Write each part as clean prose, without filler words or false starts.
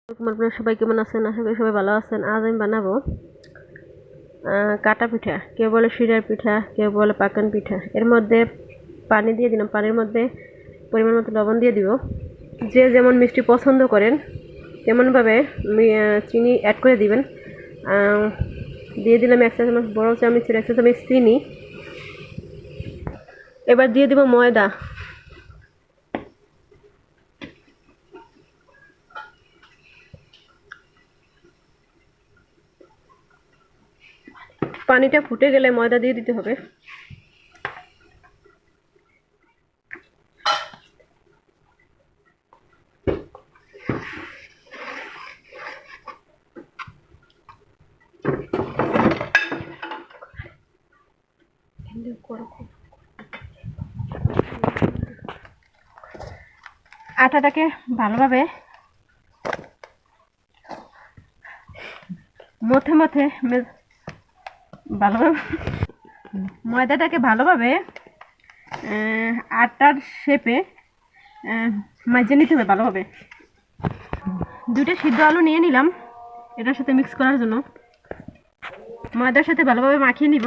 আপনারা সবাই কেমন আছেন? আশা করি সবাই ভালো আছেন। আজ আমি বানাবো কাটা পিঠা। কেউ বলে শিরার পিঠা, কেউ বলে পাকান পিঠা। এর মধ্যে পানি দিয়ে দিলাম, পানির মধ্যে পরিমাণ মতো লবণ দিয়ে দিব। যে যেমন মিষ্টি পছন্দ করেন তেমনভাবে চিনি অ্যাড করে দিবেন। দিয়ে দিলাম 1 চা চামচ, বড় চামচের 1 চা চামচ চিনি। এবার দিয়ে দিব ময়দা। পানিটা ফুটে গেলে ময়দা দিয়ে দিতে হবে। আটাটাকে ভালোভাবে ভালোভাবে ময়দাটাকে ভালোভাবে আটার শেপে মাখিয়ে নিতে হবে ভালোভাবে। 2টা সিদ্ধ আলু নিয়ে নিলাম এটার সাথে মিক্স করার জন্য। ময়দার সাথে ভালোভাবে মাখিয়ে নিব।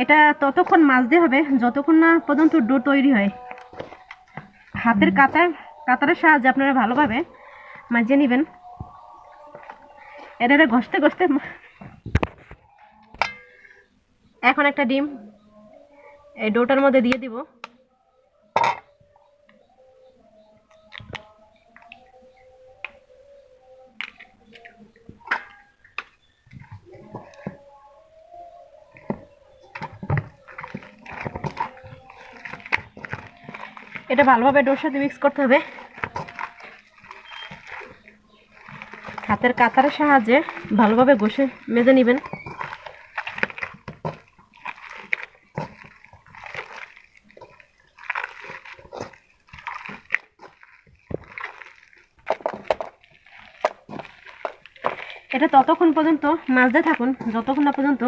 এটা ততক্ষণ মাখতে হবে যতক্ষণ না পর্যন্ত ডো তৈরি হয়। হাতের কাতারের সাহায্যে আপনারা ভালোভাবে মাখিয়ে নেবেন। এটা ঘষতে ঘষতে। এখন একটা ডিম এই ডোটার মধ্যে দিয়ে দিব। এটা ভালোভাবে ডোর সাথে মিক্স করতে হবে। হাতের কাতারের সাহায্যে ভালোভাবে ঘষে মেজে নেবেন। এটা ততক্ষণ পর্যন্ত মাজতে থাকুন যতক্ষণ না পর্যন্ত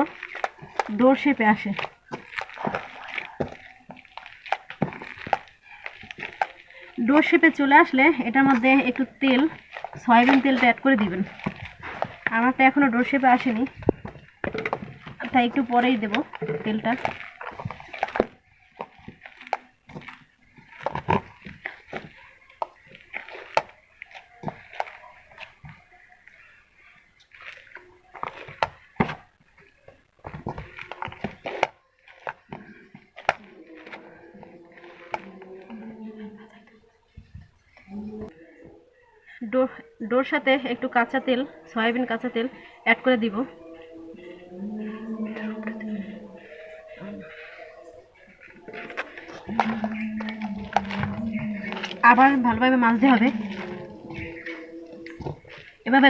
ডোর শেপে আসে। ডোর শেপে চলে আসলে এটার মধ্যে একটু তেল, সয়াবিন তেলটা অ্যাড করে দিবেন। আমারটা এখনো ডোর শেপে আসেনি, তাই একটু পরেই দেব তেলটা। ডোর সাথে একটু কাঁচা তেল, সয়াবিন কাঁচা তেল অ্যাড করে দিব। আবার ভালোভাবে মাজতে হবে। এভাবে